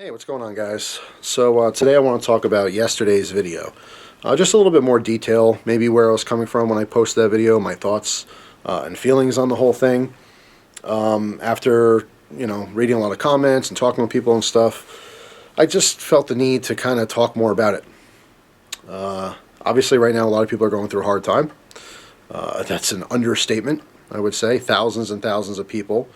Hey, what's going on, guys? So today I want to talk about yesterday's video. Just a little bit more detail, maybe where I was coming from when I posted that video, my thoughts and feelings on the whole thing. After, reading a lot of comments and talking with people and stuff, I just felt the need to kind of talk more about it. Obviously, right now, a lot of people are going through a hard time. That's an understatement, I would say. Thousands and thousands of people,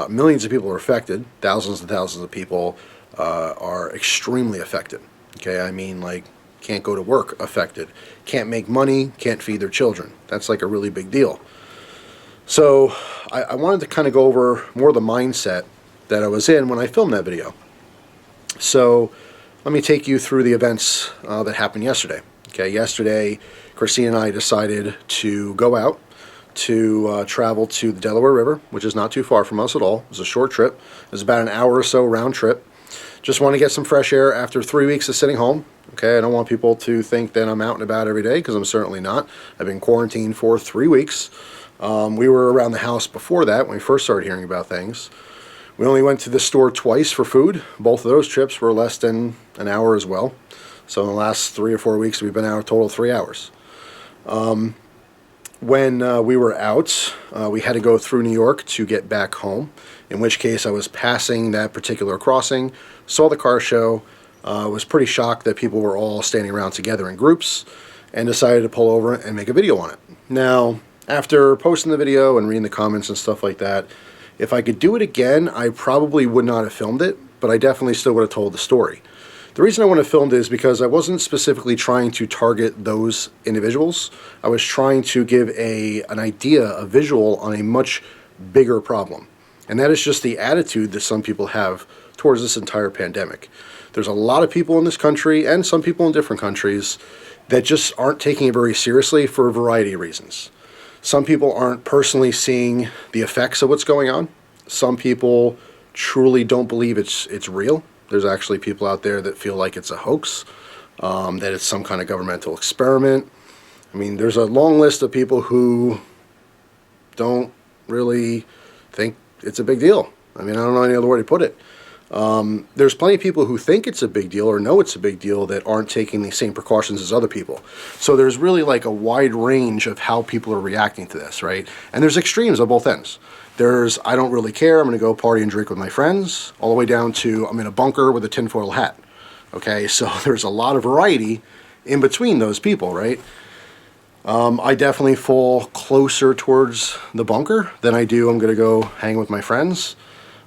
millions of people are affected. Thousands and thousands of people are extremely affected. Okay, I mean, like, can't go to work affected, can't make money, can't feed their children. That's like a really big deal. So I wanted to kind of go over more of the mindset that I was in when I filmed that video. So let me take you through the events that happened yesterday. Okay, yesterday, Christine and I decided to go out to travel to the Delaware River, which is not too far from us at all. It was a short trip. It was about an hour or so round trip. Just want to get some fresh air after 3 weeks of sitting home. Okay, I don't want people to think that I'm out and about every day, because I'm certainly not. I've been quarantined for 3 weeks. We were around the house before that when we first started hearing about things. We only went to the store twice for food. Both of those trips were less than an hour as well. So in the last 3 or 4 weeks, we've been out a total of 3 hours. When we were out, we had to go through New York to get back home, in which case I was passing that particular crossing, saw the car show, was pretty shocked that people were all standing around together in groups, and decided to pull over and make a video on it. Now, after posting the video and reading the comments and stuff like that, if I could do it again, I probably would not have filmed it, but I definitely still would have told the story. The reason I want to film it is because I wasn't specifically trying to target those individuals. I was trying to give an idea, a visual on a much bigger problem. And that is just the attitude that some people have towards this entire pandemic. There's a lot of people in this country, and some people in different countries, that just aren't taking it very seriously for a variety of reasons. Some people aren't personally seeing the effects of what's going on. Some people truly don't believe it's real. There's actually people out there that feel like it's a hoax, that it's some kind of governmental experiment. I mean, there's a long list of people who don't really think it's a big deal. I mean, I don't know any other way to put it. There's plenty of people who think it's a big deal or know it's a big deal that aren't taking the same precautions as other people. So there's really like a wide range of how people are reacting to this, right? And there's extremes on both ends. There's, I don't really care, I'm going to go party and drink with my friends, all the way down to, I'm in a bunker with a tinfoil hat. Okay, so there's a lot of variety in between those people, right? I definitely fall closer towards the bunker than I do I'm going to go hang with my friends.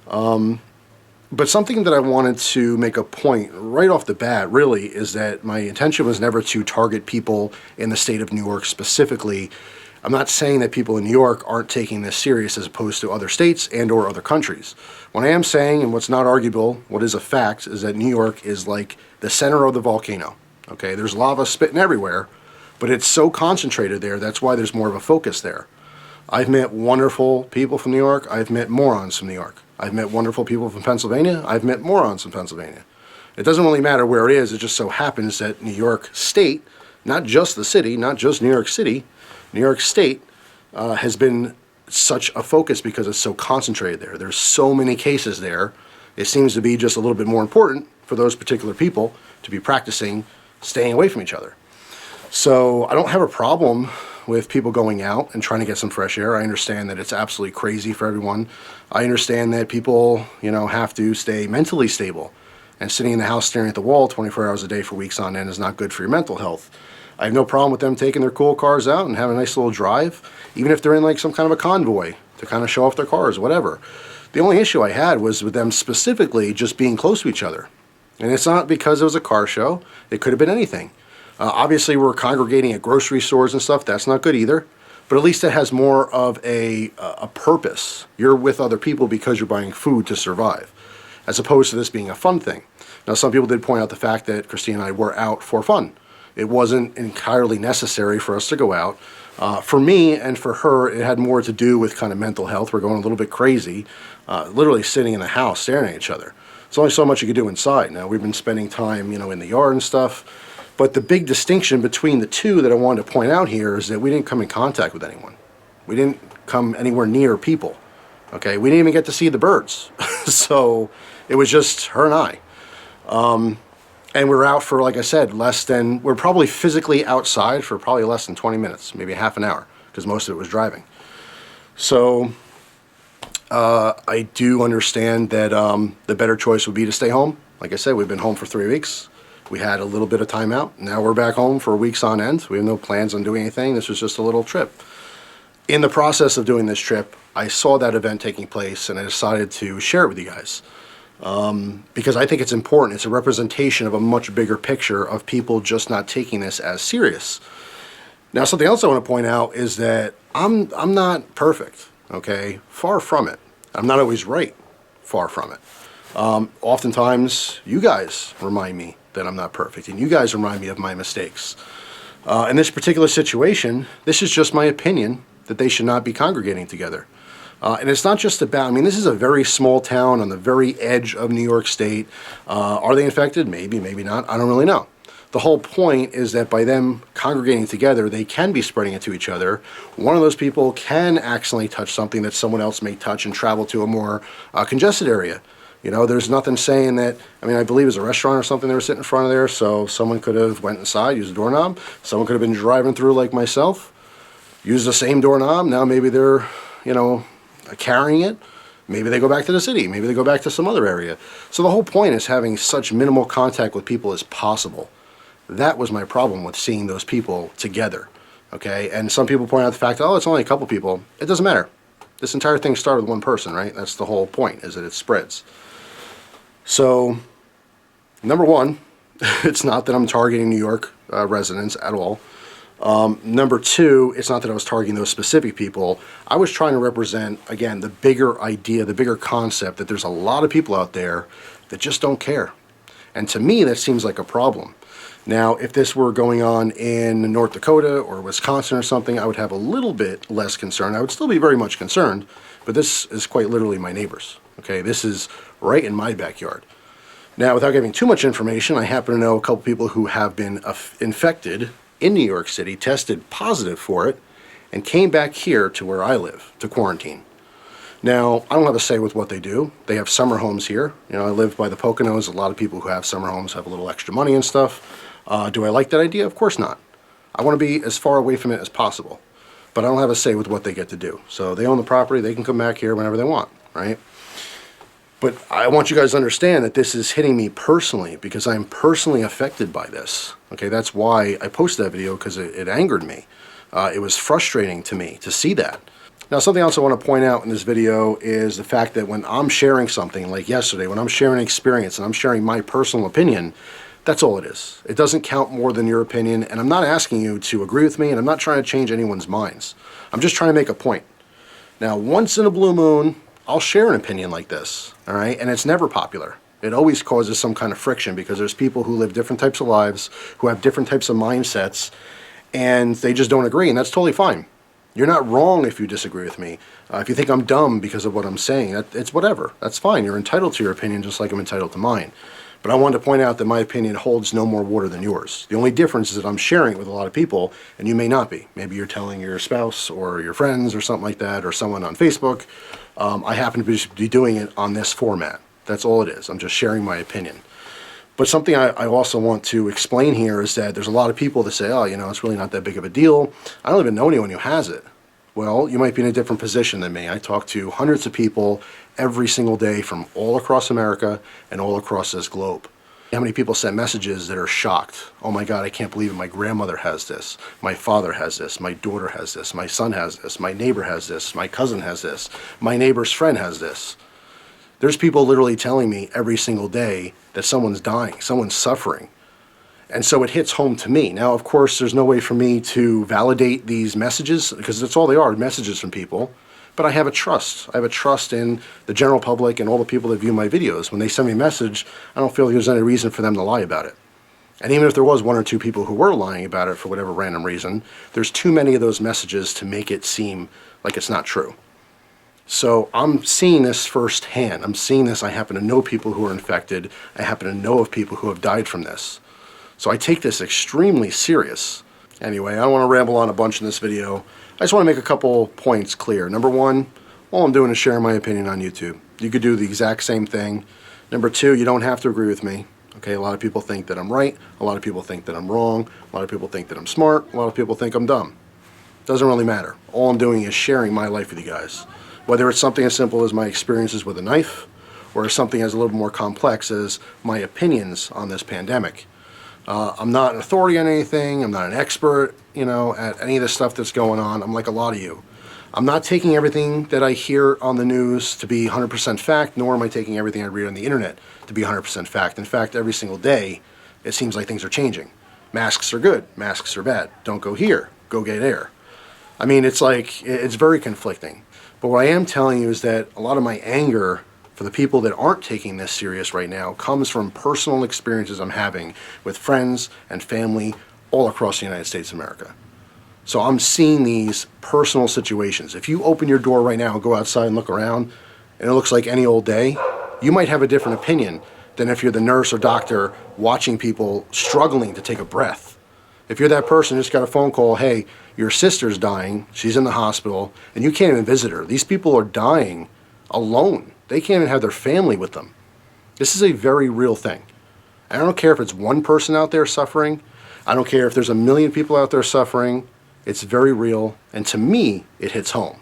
But something that I wanted to make a point right off the bat, really, is that my intention was never to target people in the state of New York specifically. I'm not saying that people in New York aren't taking this serious as opposed to other states and or other countries. What I am saying, and what's not arguable, what is a fact, is that New York is like the center of the volcano. Okay, there's lava spitting everywhere, but it's so concentrated there, that's why there's more of a focus there. I've met wonderful people from New York. I've met morons from New York. I've met wonderful people from Pennsylvania. I've met morons from Pennsylvania. It doesn't really matter where it is. It just so happens that New York State, not just the city, not just New York City, New York State has been such a focus because it's so concentrated there. There's so many cases there. It seems to be just a little bit more important for those particular people to be practicing staying away from each other. So I don't have a problem with people going out and trying to get some fresh air. I understand that it's absolutely crazy for everyone. I understand that people, have to stay mentally stable. And sitting in the house staring at the wall 24 hours a day for weeks on end is not good for your mental health. I have no problem with them taking their cool cars out and having a nice little drive, even if they're in like some kind of a convoy to kind of show off their cars, whatever. The only issue I had was with them specifically just being close to each other. And it's not because it was a car show. It could have been anything. Obviously, we're congregating at grocery stores and stuff. That's not good either. But at least it has more of a purpose. You're with other people because you're buying food to survive, as opposed to this being a fun thing. Now, some people did point out the fact that Christine and I were out for fun. It wasn't entirely necessary for us to go out. For me and for her, it had more to do with kind of mental health. We're going a little bit crazy, literally sitting in the house staring at each other. There's only so much you can do inside. Now, we've been spending time, in the yard and stuff. But the big distinction between the two that I wanted to point out here is that we didn't come in contact with anyone. We didn't come anywhere near people. Okay, we didn't even get to see the birds. So it was just her and I. And we're out for, like I said, we're probably physically outside for probably less than 20 minutes, maybe half an hour, because most of it was driving. So I do understand that the better choice would be to stay home. Like I said, we've been home for 3 weeks. We had a little bit of time out. Now we're back home for weeks on end. We have no plans on doing anything. This was just a little trip. In the process of doing this trip, I saw that event taking place, and I decided to share it with you guys. Because I think it's important. It's a representation of a much bigger picture of people just not taking this as serious. Now, something else I want to point out is that I'm not perfect, okay? Far from it. I'm not always right. Far from it. Oftentimes, you guys remind me that I'm not perfect, and you guys remind me of my mistakes. In this particular situation, this is just my opinion that they should not be congregating together. And it's not just about, I mean, this is a very small town on the very edge of New York State. Are they infected? Maybe, maybe not. I don't really know. The whole point is that by them congregating together, they can be spreading it to each other. One of those people can accidentally touch something that someone else may touch and travel to a more congested area. You know, there's nothing saying that, I mean, I believe it was a restaurant or something they were sitting in front of there, so someone could have went inside, used a doorknob. Someone could have been driving through like myself, used the same doorknob. Now maybe they're, you know, carrying it. Maybe they go back to the city. Maybe they go back to some other area. So the whole point is having such minimal contact with people as possible. That was my problem with seeing those people together, okay? And some people point out the fact, oh, it's only a couple people. It doesn't matter. This entire thing started with one person, right? That's the whole point, is that it spreads. So, number one, it's not that I'm targeting New York residents at all. Number two, it's not that I was targeting those specific people. I was trying to represent, again, the bigger idea, the bigger concept that there's a lot of people out there that just don't care. And to me, that seems like a problem. Now, if this were going on in North Dakota or Wisconsin or something, I would have a little bit less concern. I would still be very much concerned, but this is quite literally my neighbors. Okay, this is right in my backyard. Now, without giving too much information, I happen to know a couple people who have been infected in New York City, tested positive for it, and came back here to where I live to quarantine. Now, I don't have a say with what they do. They have summer homes here. You know, I live by the Poconos. A lot of people who have summer homes have a little extra money and stuff. Do I like that idea? Of course not. I want to be as far away from it as possible. But I don't have a say with what they get to do. So they own the property. They can come back here whenever they want, right? But I want you guys to understand that this is hitting me personally because I'm personally affected by this. Okay, that's why I posted that video, because it angered me. It was frustrating to me to see that. Now, something else I want to point out in this video is the fact that when I'm sharing something like yesterday, when I'm sharing an experience and I'm sharing my personal opinion, that's all it is. It doesn't count more than your opinion, and I'm not asking you to agree with me, and I'm not trying to change anyone's minds. I'm just trying to make a point. Now, once in a blue moon, I'll share an opinion like this, all right? And it's never popular. It always causes some kind of friction because there's people who live different types of lives, who have different types of mindsets, and they just don't agree, and that's totally fine. You're not wrong if you disagree with me. If you think I'm dumb because of what I'm saying, it's whatever. That's fine. You're entitled to your opinion just like I'm entitled to mine. But I wanted to point out that my opinion holds no more water than yours. The only difference is that I'm sharing it with a lot of people, and you may not be. Maybe you're telling your spouse or your friends or something like that, or someone on Facebook. I happen to be doing it on this format. That's all it is. I'm just sharing my opinion. But something I also want to explain here is that there's a lot of people that say, oh, you know, it's really not that big of a deal. I don't even know anyone who has it. Well, you might be in a different position than me. I talk to hundreds of people every single day from all across America and all across this globe. How many people send messages that are shocked? Oh my God, I can't believe it. My grandmother has this. My father has this. My daughter has this. My son has this. My neighbor has this. My cousin has this. My neighbor's friend has this. There's people literally telling me every single day that someone's dying, someone's suffering. And so it hits home to me. Now, of course, there's no way for me to validate these messages because that's all they are, messages from people. But I have a trust. I have a trust in the general public and all the people that view my videos. When they send me a message, I don't feel like there's any reason for them to lie about it. And even if there was one or two people who were lying about it for whatever random reason, there's too many of those messages to make it seem like it's not true. So I'm seeing this firsthand. I'm seeing this. I happen to know people who are infected. I happen to know of people who have died from this. So I take this extremely serious. Anyway, I don't want to ramble on a bunch in this video. I just want to make a couple points clear. Number one, all I'm doing is sharing my opinion on YouTube. You could do the exact same thing. Number two, you don't have to agree with me. Okay, a lot of people think that I'm right, a lot of people think that I'm wrong, a lot of people think that I'm smart, a lot of people think I'm dumb. Doesn't really matter. All I'm doing is sharing my life with you guys. Whether it's something as simple as my experiences with a knife, or something as a little more complex as my opinions on this pandemic. I'm not an authority on anything, I'm not an expert, at any of the stuff that's going on. I'm like a lot of you. I'm not taking everything that I hear on the news to be 100% fact, nor am I taking everything I read on the internet to be 100% fact. In fact, every single day, it seems like things are changing. Masks are good, masks are bad. Don't go here, go get air. I mean, it's very conflicting. But what I am telling you is that a lot of my anger for the people that aren't taking this serious right now comes from personal experiences I'm having with friends and family all across the United States of America. So I'm seeing these personal situations. If you open your door right now and go outside and look around, and it looks like any old day, you might have a different opinion than if you're the nurse or doctor watching people struggling to take a breath. If you're that person who just got a phone call, hey, your sister's dying, she's in the hospital, and you can't even visit her. These people are dying alone. They can't even have their family with them. This is a very real thing. I don't care if it's one person out there suffering. I don't care if there's a million people out there suffering. It's very real, and to me, it hits home.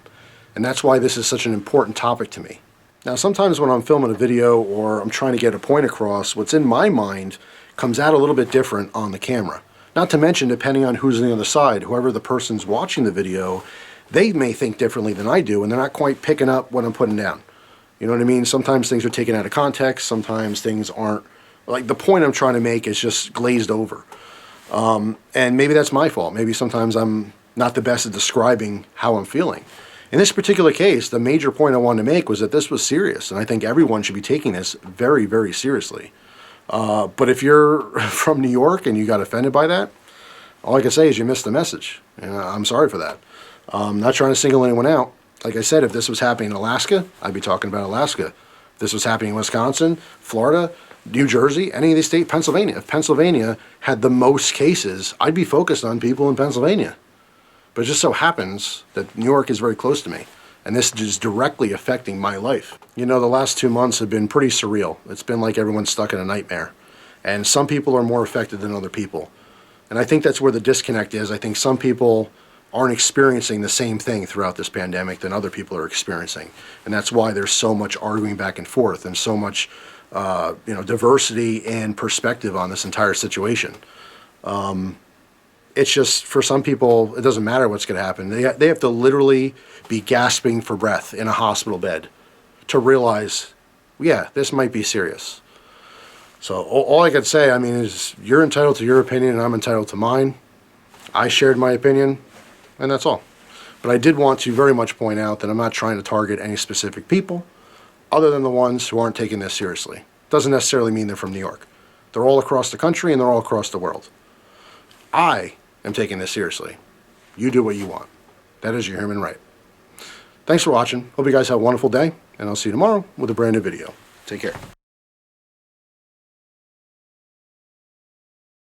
And that's why this is such an important topic to me. Now, sometimes when I'm filming a video or I'm trying to get a point across, what's in my mind comes out a little bit different on the camera. Not to mention, depending on who's on the other side, whoever the person's watching the video, they may think differently than I do, and they're not quite picking up what I'm putting down. You know what I mean? Sometimes things are taken out of context, sometimes things aren't. Like, the point I'm trying to make is just glazed over. And maybe that's my fault. Maybe sometimes I'm not the best at describing how I'm feeling. In this particular case, the major point I wanted to make was that this was serious, and I think everyone should be taking this very, very seriously. But if you're from New York and you got offended by that, all I can say is you missed the message. And I'm sorry for that. I'm not trying to single anyone out. Like I said, if this was happening in Alaska, I'd be talking about Alaska. If this was happening in Wisconsin, Florida, New Jersey, any of these states, Pennsylvania. If Pennsylvania had the most cases, I'd be focused on people in Pennsylvania. But it just so happens that New York is very close to me, and this is directly affecting my life. The last 2 months have been pretty surreal. It's been like everyone's stuck in a nightmare. And some people are more affected than other people. And I think that's where the disconnect is. I think some people aren't experiencing the same thing throughout this pandemic than other people are experiencing. And that's why there's so much arguing back and forth and so much diversity and perspective on this entire situation. It's just, for some people, it doesn't matter what's going to happen. They have to literally be gasping for breath in a hospital bed to realize, yeah, this might be serious. So all I could say, is you're entitled to your opinion and I'm entitled to mine. I shared my opinion, and that's all. But I did want to very much point out that I'm not trying to target any specific people other than the ones who aren't taking this seriously. Doesn't necessarily mean they're from New York. They're all across the country and they're all across the world. I am taking this seriously. You do what you want. That is your human right. Thanks for watching. Hope you guys have a wonderful day, and I'll see you tomorrow with a brand new video. Take care.